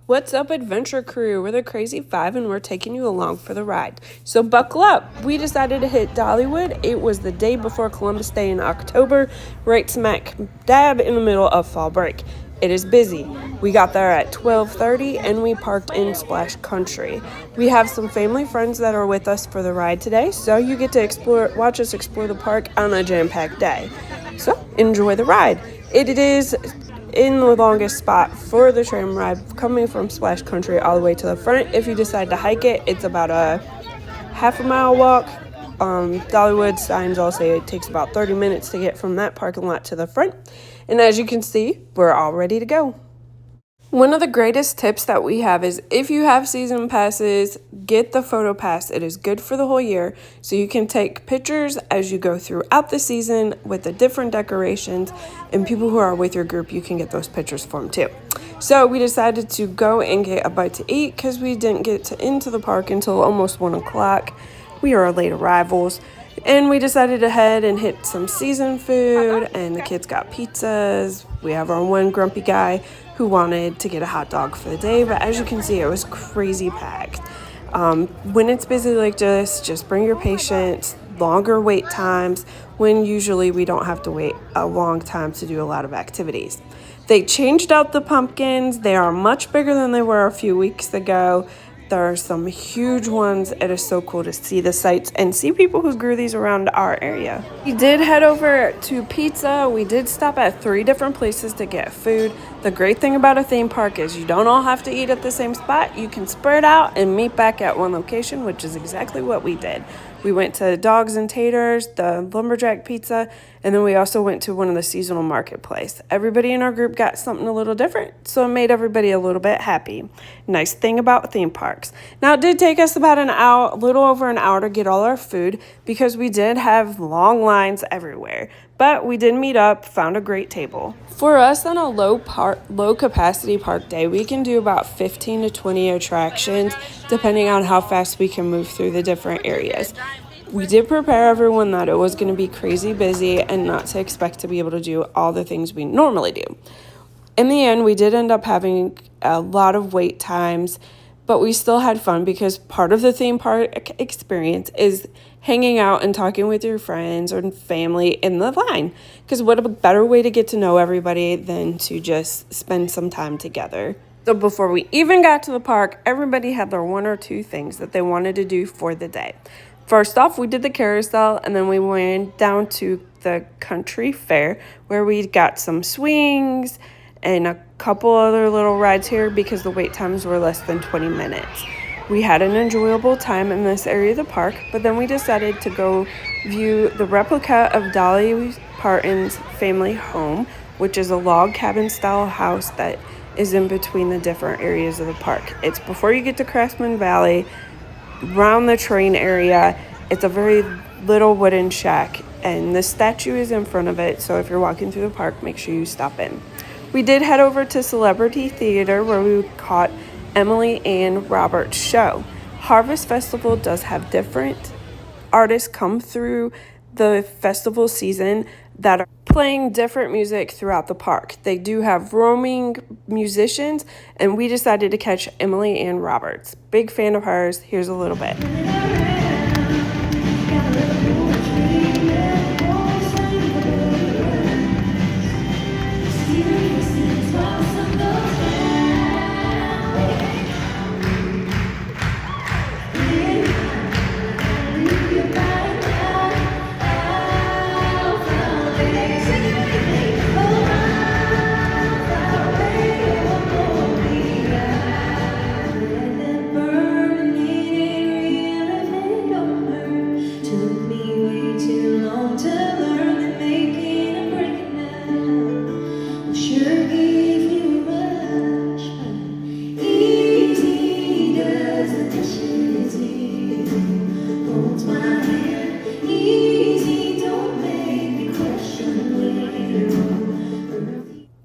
What's up, adventure crew? We're the Crazy Five and we're taking you along for the ride. So buckle up. We decided to hit Dollywood. It was the day before Columbus Day in October, right smack dab in the middle of fall break. It is busy. We got there at 12:30 and we parked in Splash Country. We have some family friends that are with us for the ride today, so you get to watch us explore the park on a jam-packed day. So enjoy the ride. It is in the longest spot for the tram ride, coming from Splash Country all the way to the front. If you decide to hike it, it's about a half a mile walk. Dollywood signs all say it takes about 30 minutes to get from that parking lot to the front. And as you can see, we're all ready to go. One of the greatest tips that we have is if you have season passes, get the photo pass. It is good for the whole year, so you can take pictures as you go throughout the season with the different decorations, and people who are with your group, you can get those pictures for them too. So we decided to go and get a bite to eat because we didn't get into the park until almost 1 o'clock. We are late arrivals. And we decided to head and hit some season food, and the kids got pizzas. We have our one grumpy guy who wanted to get a hot dog for the day, but as you can see, it was crazy packed. When it's busy like this, just bring your patients. Longer wait times when usually we don't have to wait a long time to do a lot of activities. They changed out the pumpkins. They are much bigger than they were a few weeks ago. There are some huge ones. It is so cool to see the sights and see people who grew these around our area. We did head over to pizza. We did stop at 3 different places to get food. The great thing about a theme park is you don't all have to eat at the same spot. You can spread out and meet back at one location, which is exactly what we did. We went to Dogs and Taters, the Lumberjack Pizza, and then we also went to one of the seasonal marketplace. Everybody in our group got something a little different, so it made everybody a little bit happy. Nice thing about theme parks. Now, it did take us about an hour, a little over an hour to get all our food because we did have long lines everywhere. But we did meet up, found a great table. For us on a low capacity park day, we can do about 15 to 20 attractions depending on how fast we can move through the different areas. We did prepare everyone that it was going to be crazy busy and not to expect to be able to do all the things we normally do. In the end, we did end up having a lot of wait times, but we still had fun because part of the theme park experience is hanging out and talking with your friends or family in the line. Because what a better way to get to know everybody than to just spend some time together. So before we even got to the park, everybody had their 1 or 2 things that they wanted to do for the day. First off, we did the carousel, and then we went down to the country fair where we got some swings and a couple other little rides here because the wait times were less than 20 minutes. We had an enjoyable time in this area of the park, but then we decided to go view the replica of Dolly Parton's family home, which is a log cabin style house that is in between the different areas of the park. It's before you get to Craftsman Valley, around the train area. It's a very little wooden shack, and the statue is in front of it, so if you're walking through the park, make sure you stop in. We did head over to Celebrity Theater where we caught Emily and Robert's show. Harvest Festival does have different artists come through the festival season that are playing different music throughout the park. They do have roaming musicians, and we decided to catch Emily and Roberts. Big fan of hers. Here's a little bit.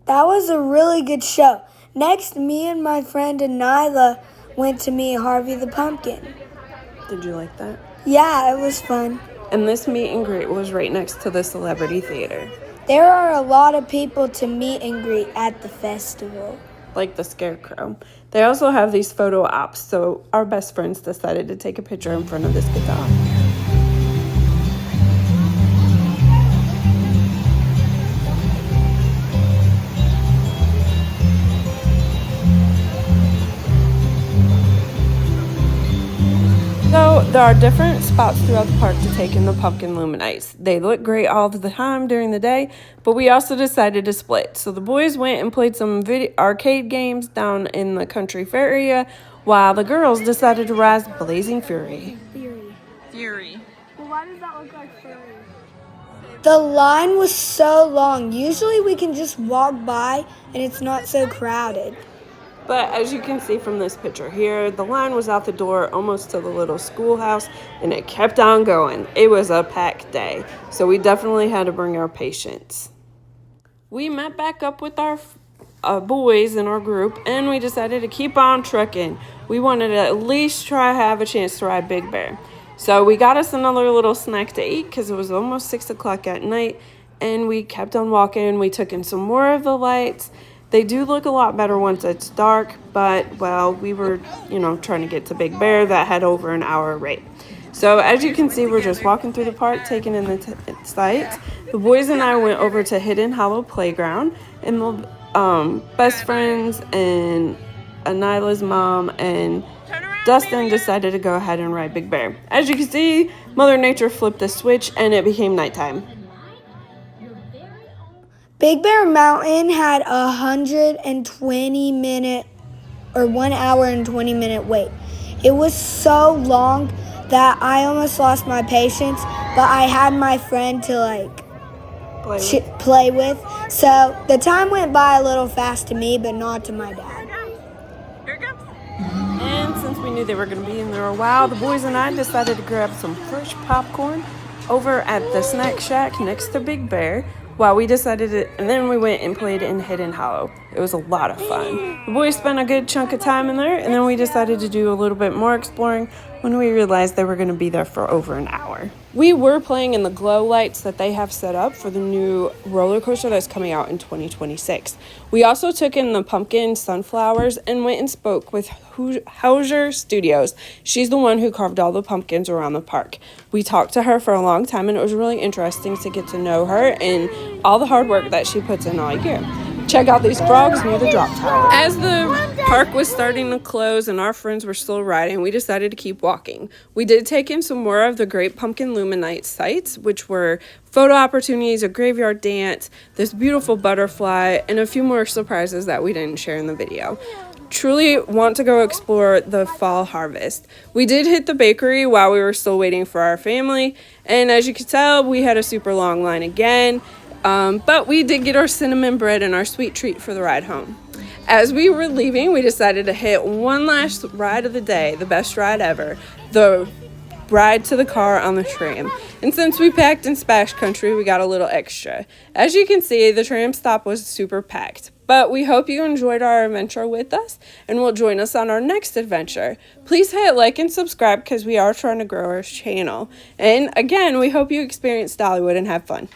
That was a really good show. Next, me and my friend Anila went to meet Harvey the Pumpkin. Did you like that? Yeah, it was fun. And this meet and greet was right next to the Celebrity Theater. There are a lot of people to meet and greet at the festival. like the scarecrow. They also have these photo ops, so our best friends decided to take a picture in front of this guitar. So there are different spots throughout the park to take in the pumpkin luminites. They look great all the time during the day, but we also decided to split. So the boys went and played some arcade games down in the country fair area, while the girls decided to ride Blazing Fury. Fury. Well, why does that look like Fury? The line was so long. Usually we can just walk by and it's not so crowded. But as you can see from this picture here, the line was out the door almost to the little schoolhouse, and it kept on going. It was a packed day, so we definitely had to bring our patience. We met back up with our boys in our group, and we decided to keep on trucking. We wanted to at least have a chance to ride Big Bear. So we got us another little snack to eat because it was almost 6 o'clock at night, and we kept on walking. We took in some more of the lights. They do look a lot better once it's dark, but, well, we were, trying to get to Big Bear that had over an hour wait. So as you can see, we're just walking through the park, taking in the sights. The boys and I went over to Hidden Hollow Playground, and the best friends and Anila's mom and Dustin decided to go ahead and ride Big Bear. As you can see, Mother Nature flipped the switch, and it became nighttime. Big Bear Mountain had 120-minute or 1 hour and 20-minute wait. It was so long that I almost lost my patience, but I had my friend to play with. So the time went by a little fast to me, but not to my dad. Here it comes. And since we knew they were going to be in there a while, the boys and I decided to grab some fresh popcorn over at the snack shack next to Big Bear. While we decided to, and then we went and played in Hidden Hollow. It was a lot of fun. The boys spent a good chunk of time in there, and then we decided to do a little bit more exploring when we realized they were going to be there for over an hour. We were playing in the glow lights that they have set up for the new roller coaster that's coming out in 2026. We also took in the pumpkin sunflowers and went and spoke with Hauser Studios. She's the one who carved all the pumpkins around the park. We talked to her for a long time, and it was really interesting to get to know her and all the hard work that she puts in all year. Check out these frogs near the drop tower. As the park was starting to close and our friends were still riding, we decided to keep walking. We did take in some more of the Great Pumpkin Luminite sites, which were photo opportunities, a graveyard dance, this beautiful butterfly, and a few more surprises that we didn't share in the video. Truly want to go explore the fall harvest. We did hit the bakery while we were still waiting for our family, and as you can tell, we had a super long line again. But we did get our cinnamon bread and our sweet treat for the ride home. As we were leaving, we decided to hit one last ride of the day, the best ride ever, the ride to the car on the tram. And since we packed in Splash Country, we got a little extra. As you can see, the tram stop was super packed. But we hope you enjoyed our adventure with us and will join us on our next adventure. Please hit like and subscribe because we are trying to grow our channel. And again, we hope you experience Dollywood and have fun.